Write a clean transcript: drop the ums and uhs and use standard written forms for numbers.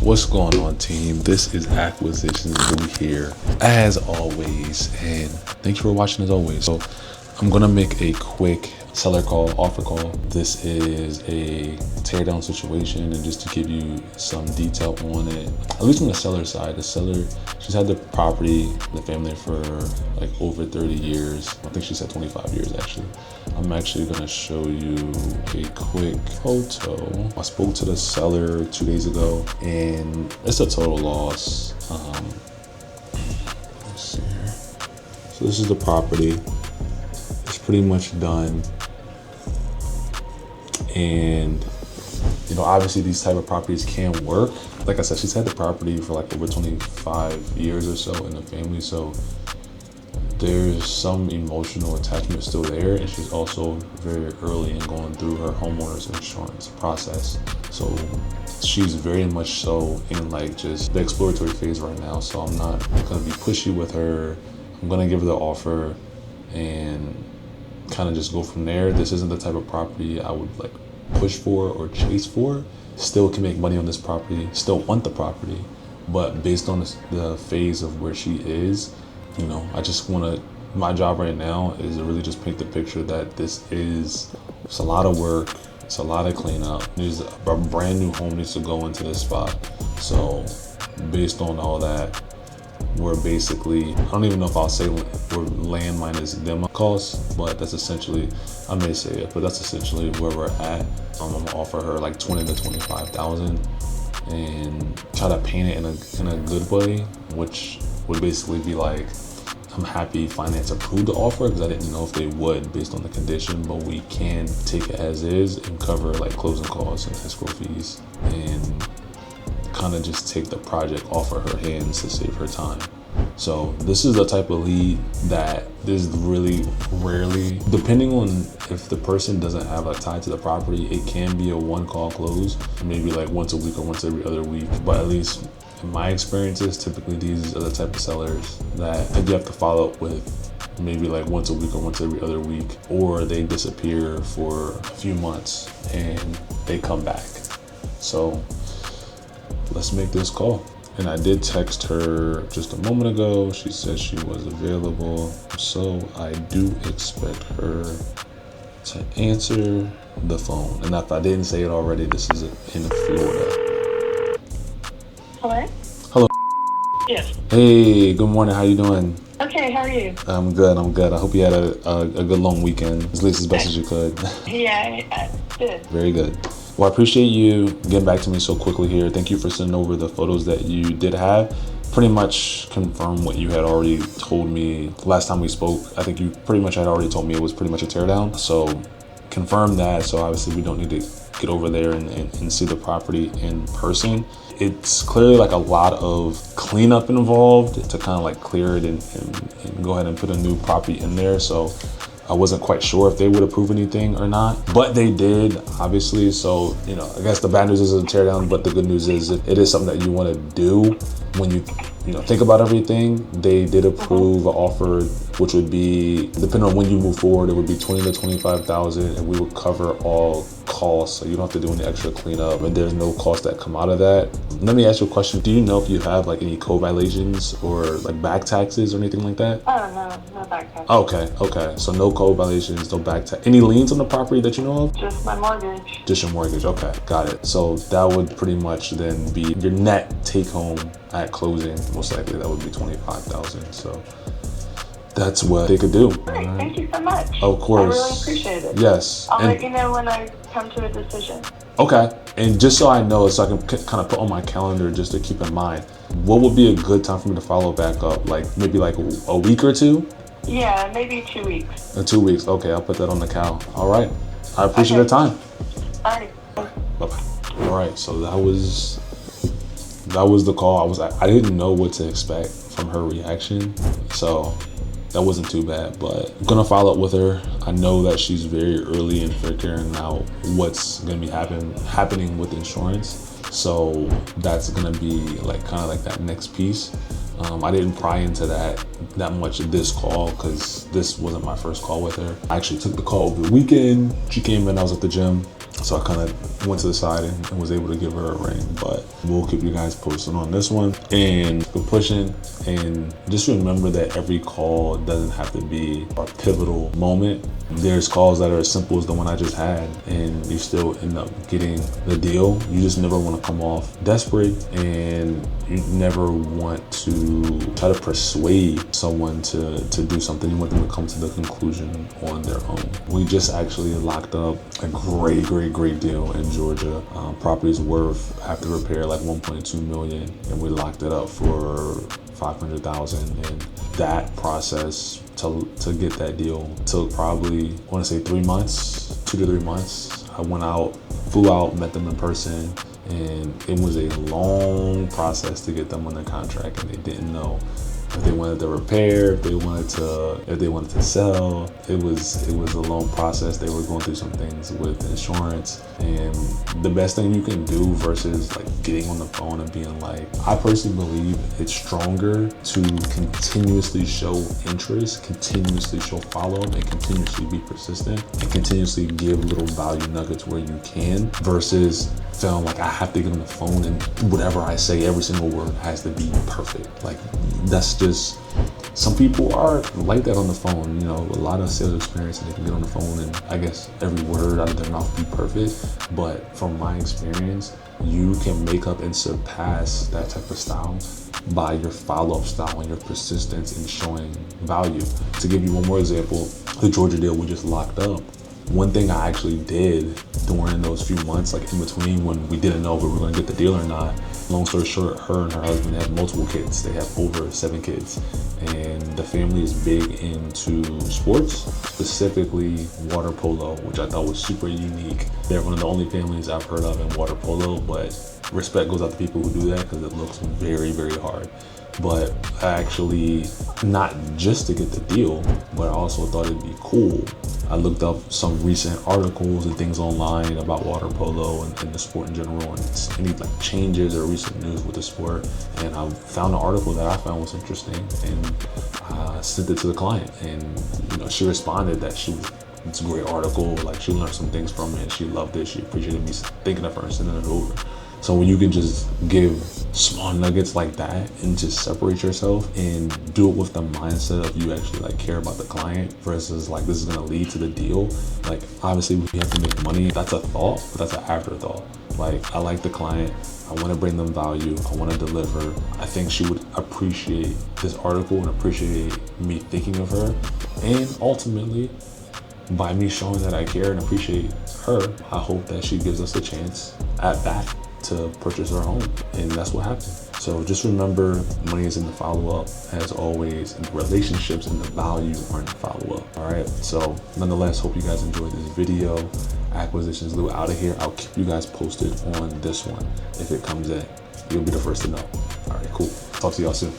What's going on, team? This is Acquisitions Blue here as always, and thank you for watching as always. So I'm gonna make a quick seller call, offer call. This is a teardown situation, and just to give you some detail on it, at least from the seller side. The seller, she's had the property, the family, for like over 30 years. I think she said 25 years actually. I'm actually gonna show you a quick photo. I spoke to the seller 2 days ago, and it's a total loss. Let's see here. So this is the property. It's pretty much done. And you know, obviously these type of properties can work. Like I said, she's had the property for like over 25 years or so in the family, so there's some emotional attachment still there, and she's also very early in going through her homeowner's insurance process. So she's very much so in like just the exploratory phase right now. So I'm not gonna be pushy with her. I'm gonna give her the offer and kind of just go from there. This isn't the type of property I would like push for or chase for. Still can make money on this property, still want the property, but based on the phase of where she is, you know, I just want to, my job right now is to really just paint the picture that it's a lot of work, it's a lot of cleanup. There's a brand new home needs to go into this spot. So based on all that, we're basically, I don't even know if I'll say we're land minus demo costs, but that's essentially, I may say it, but that's essentially where we're at. I'm gonna offer her like 20 to 25,000 and try to paint it in a good way, which would basically be like, I'm happy finance approved the offer, because I didn't know if they would based on the condition, but we can take it as is and cover like closing costs and escrow fees and kind of just take the project off of her hands to save her time. So this is the type of lead that is really rarely, depending on if the person doesn't have a tie to the property, it can be a one call close, maybe like once a week or once every other week. But at least in my experiences, typically these are the type of sellers that you have to follow up with maybe like once a week or once every other week, or they disappear for a few months and they come back. So let's make this call. And I did text her just a moment ago. She said she was available. So I do expect her to answer the phone. And if I didn't say it already, this is in Florida. Hello? Hello. Yes. Hey, good morning. How you doing? Okay, how are you? I'm good. I hope you had a good long weekend, at least as best as you could. Yeah, I did. Very good. Well, I appreciate you getting back to me so quickly here. Thank you for sending over the photos that you did have. Pretty much confirm what you had already told me last time we spoke. I think you pretty much had already told me it was pretty much a teardown. So confirm that. So obviously we don't need to get over there and see the property in person. It's clearly like a lot of cleanup involved to kind of like clear it and go ahead and put a new property in there. So I wasn't quite sure if they would approve anything or not, but they did, obviously. So, you know, I guess the bad news is a teardown, but the good news is it is something that you want to do when you think about everything. They did approve an offer, which would be, depending on when you move forward, it would be 20 to 25,000, and we would cover all costs, so you don't have to do any extra cleanup, and there's no cost that come out of that. Let me ask you a question. Do you know if you have like any code violations or like back taxes or anything like that? Oh, no back taxes. Okay. So no code violations, no back tax. Any liens on the property that you know of? Just my mortgage. Just your mortgage. Okay, got it. So that would pretty much then be your net take home at closing. Most likely that would be 25,000. So that's what they could do. Great, thank you so much. Of course. I really appreciate it. Yes. I'll let you know when I come to a decision. Okay, and just so I know, so I can kind of put on my calendar just to keep in mind, what would be a good time for me to follow back up? Like maybe like a week or two? Yeah, maybe 2 weeks. 2 weeks. Okay, I'll put that on the cal. All right. I appreciate your time. All right. Bye-bye. All right, so that was the call. I didn't know what to expect from her reaction, so that wasn't too bad, but I'm gonna follow up with her. I know that she's very early in figuring out what's gonna be happening with insurance. So that's gonna be like kind of like that next piece. I didn't pry into that much in this call because this wasn't my first call with her. I actually took the call over the weekend. She came in, I was at the gym. So I kind of went to the side and was able to give her a ring, but we'll keep you guys posted on this one. And we're pushing, and just remember that every call doesn't have to be a pivotal moment. There's calls that are as simple as the one I just had, and you still end up getting the deal. You just never want to come off desperate, and you never want to try to persuade someone to do something. You want them to come to the conclusion on their own. We just actually locked up a great deal in Georgia. Property's worth after repair like 1.2 million, and we locked it up for 500,000. And that process to get that deal took probably, I want to say 3 months, 2 to 3 months. I went out, flew out, met them in person, and it was a long process to get them on the contract, and they didn't know if they wanted to repair, if they wanted to sell. It was a long process. They were going through some things with insurance, and the best thing you can do versus like getting on the phone and being like, I personally believe it's stronger to continuously show interest, continuously show follow-up, and continuously be persistent, and continuously give little value nuggets where you can, versus feeling like I have to get on the phone and whatever I say, every single word has to be perfect. Like, that's just, some people are like that on the phone. You know, a lot of sales experience, and they can get on the phone and I guess every word out of their mouth be perfect. But from my experience, you can make up and surpass that type of style by your follow-up style and your persistence in showing value. To give you one more example, the Georgia deal we just locked up. One thing I actually did during those few months, like in between when we didn't know if we were going to get the deal or not, long story short, her and her husband have multiple kids. They have over 7 kids. And the family is big into sports, specifically water polo, which I thought was super unique. They're one of the only families I've heard of in water polo, but respect goes out to people who do that because it looks very hard. But I actually, not just to get the deal, but I also thought it'd be cool. I looked up some recent articles and things online about water polo and the sport in general, and any like changes or recent news with the sport. And I found an article that I found was interesting, and I sent it to the client. And you know, she responded that it's a great article. Like, she learned some things from it. She loved it. She appreciated me thinking of her and sending it over. So when you can just give small nuggets like that and just separate yourself and do it with the mindset of you actually like care about the client versus like this is gonna lead to the deal. Like, obviously we have to make money. That's a thought, but that's an afterthought. Like, I like the client. I want to bring them value. I want to deliver. I think she would appreciate this article and appreciate me thinking of her. And ultimately, by me showing that I care and appreciate her, I hope that she gives us a chance at that to purchase our home. And that's what happened. So just remember, money is in the follow-up as always, and the relationships and the value are in the follow-up. All right, so nonetheless, hope you guys enjoyed this video. Acquisitions Lou out of here. I'll keep you guys posted on this one. If it comes in, you'll be the first to know. All right, cool. Talk to y'all soon.